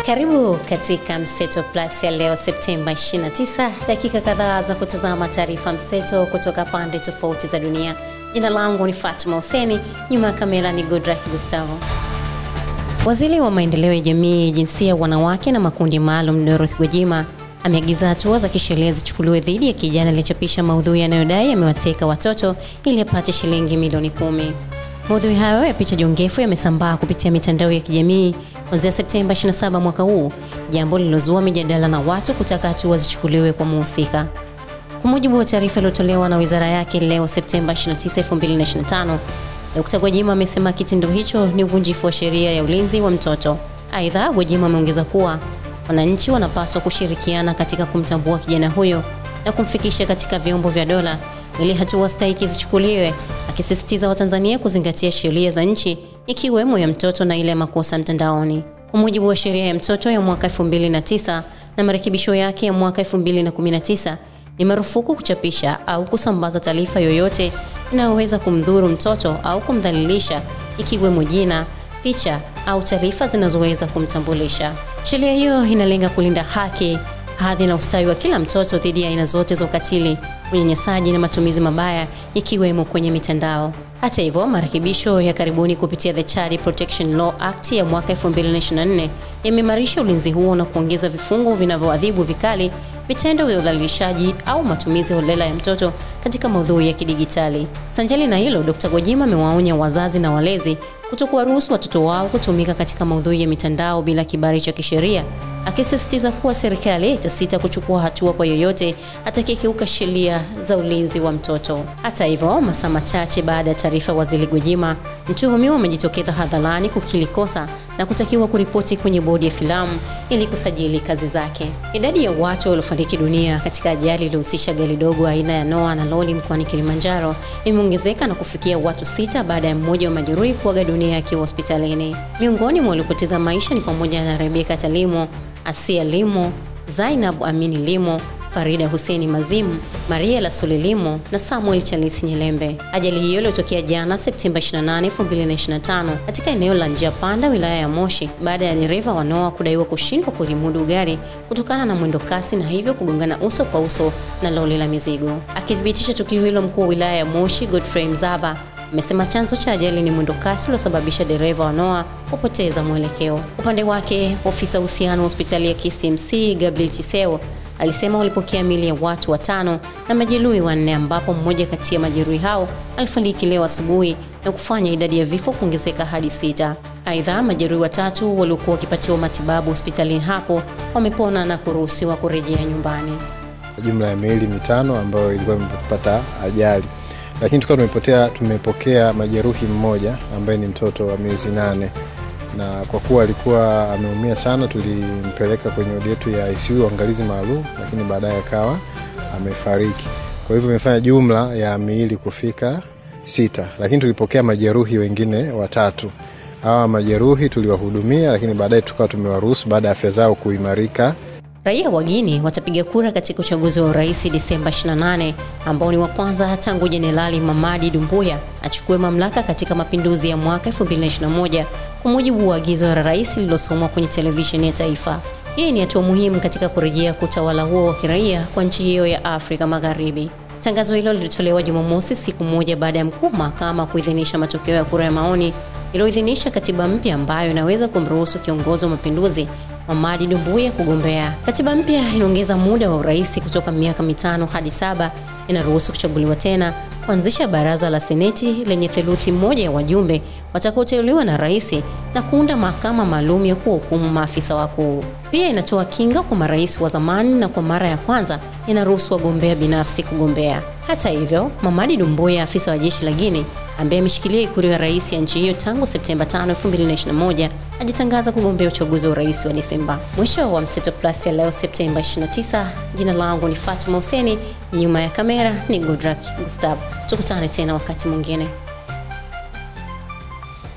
Karibu katika Mseto Plus ya leo Septemba 29, dakika kadhaa za kutazama taarifa mseto kutoka pande tofauti za dunia. Jina langu ni Fatuma Hussein, nyuma ya kamera ni Goodluck Gustavo. Waziri wa maendeleo ya jamii, jinsia, wanawake na makundi maalum Dorothy Gwajima ameagiza hatua za kisheria zichukuliwe dhidi ya kijana aliyechapisha maudhui yanayodai amewateka watoto ili apate shilingi milioni 10. Maudhui hayo ya picha jongefu yamesambaa kupitia mitandao ya kijamii kuanzia Septemba 27 mwaka huu, jambo lililozua mijadala na watu kutaka hatua zichukuliwe kwa mhusika. Kwa mujibu wa taarifa iliyotolewa na wizara yake leo Septemba 29, 2025, Dr. Gwajima amesema kitendo hicho ni uvunjifu wa sheria ya ulinzi wa mtoto. Aidha, Gwajima ameongeza kuwa wananchi wanapaswa kushirikiana katika kumtambua kijana huyo na kumfikisha katika vyombo vya dola ili hatua stahiki zichukuliwe, akisisitiza Watanzania kuzingatia sheria za nchi ikiwemo ya mtoto na ile makosa mtandaoni. Kwa mujibu wa sheria ya mtoto ya mwaka 2009 na marekebisho yake ya mwaka 2019, ni marufuku kuchapisha au kusambaza taarifa yoyote inayoweza kumdhuru mtoto au kumdhalilisha, ikiwemo jina, picha au taarifa zinazoweza kumtambulisha. Sheria hiyo inalenga kulinda haki, hadhi na ustawi wa kila mtoto dhidi ya aina zote za ukatili, unyanyasaji na matumizi mabaya, ikiwemo kwenye mitandao. Hata hivyo, marekebisho ya karibuni kupitia The Child Protection Law Act ya mwaka 2024 yameimarisha ulinzi huo na kuongeza vifungu vinavyoadhibu vikali vitendo vya udhalilishaji au matumizi holela ya mtoto katika maudhui ya kidijitali. Sanjali na hilo, Dr. Gwajima amewaonya wazazi na walezi kutokuwaruhusu watoto wao kutumika katika maudhui ya mitandao bila kibali cha kisheria, akisisitiza kuwa serikali itasita kuchukua hatua kwa yoyote atakayekiuka sheria za ulinzi wa mtoto. Hata hivyo, masaa machache baada ya taarifa Waziri Gwajima, mtuhumiwa amejitokeza hadharani kukiri kosa na kutakiwa kuripoti kwenye bodi ya filamu ili kusajili kazi zake. Idadi ya watu waliofariki dunia katika ajali iliyohusisha gari dogo aina ya Noah na lori mkoani Kilimanjaro imeongezeka na kufikia watu 6 baada ya mmoja wa majeruhi kuaga dunia akiwa hospitalini. Miongoni mwa waliopoteza maisha ni pamoja na Rebecca Talimo, Asia Limo, Zainab Amini Limo, Farida Hussein Mazimu, Maria Lasuli Limo na Samuel Chalisi Nyelembe. Ajali hiyo ilitokea jana Septemba 28, 2025 katika eneo la Njia Panda, wilaya ya Moshi, baada ya dereva wa Noah kudaiwa kushindwa kulimudu gari kutokana na mwendo kasi na hivyo kugongana uso kwa uso na lori la mizigo. Akithibitisha tukio hilo, mkuu wa wilaya ya Moshi Godfrey Mzava amesema chanzo cha ajali ni mwendo kasi uliosababisha dereva wa Noah kupoteza mwelekeo. Upande wake, ofisa uhusiano hospitali ya KCMC Gabriel Chiseo alisema walipokea miili ya watu 5 na majeruhi 4, ambapo mmoja kati ya majeruhi hao alifariki leo asubuhi na kufanya idadi ya vifo kuongezeka hadi 6. Aidha, majeruhi 3 waliokuwa wakipatiwa matibabu hospitalini hapo wamepona na kuruhusiwa kurejea nyumbani. Jumla ya miili 5 ambayo ilikuwa imepata ajali, lakini tumepokea majeruhi mmoja ambaye ni mtoto wa miezi 8, na kwa kuwa alikuwa ameumia sana tulimpeleka kwenye wodi yetu ya ICU uangalizi maalum, lakini baadaye akawa amefariki. Kwa hivyo imefanya jumla ya miili kufika 6, lakini tulipokea majeruhi wengine 3. Hawa majeruhi tuliwahudumia, lakini baadaye tukawa tumewaruhusu baada ya afya zao kuimarika. Raia wa Guinea watapiga kura katika uchaguzi wa urais Disemba 28, ambao ni wa kwanza tangu Jenerali Mamadi Doumbouya achukue mamlaka katika mapinduzi ya mwaka 2021, kwa mujibu wa agizo la rais lililosomwa kwenye televisheni ya taifa. Hii ni hatua muhimu katika kurejea kutawala huo wa kiraia kwa nchi hiyo ya Afrika Magharibi. Tangazo hilo lilitolewa Jumamosi, siku moja baada ya mkuu mahakama kuidhinisha matokeo ya kura ya maoni iliyoidhinisha katiba mpya ambayo inaweza kumruhusu kiongozi wa mapinduzi Mamadi Doumbouya kugombea. Katiba mpya inaongeza muda wa urais kutoka miaka 5 hadi 7, inaruhusu kuchaguliwa tena, kuanzisha baraza la seneti lenye theluthi 1 ya wajumbe watakaoteuliwa na rais na kuunda mahakama maalum ya kuhukumu maafisa wakuu. Pia inatoa kinga kwa marais wa zamani na kwa mara ya kwanza inaruhusu wagombea binafsi kugombea. Hata hivyo, Mamadi Doumbouya, afisa wa jeshi la Guinea ambaye ameshikilia ikulu ya rais ya nchi hiyo tangu Septemba 5, 2021, ajitangaza kugombea uchaguzi wa rais wa Desemba. Mwisho wa Mseto Plus ya leo Septemba 29. Jina langu ni Fatuma Hussein, nyuma ya kamera ni Goodluck Gustavo. Tukutane tena wakati mwingine.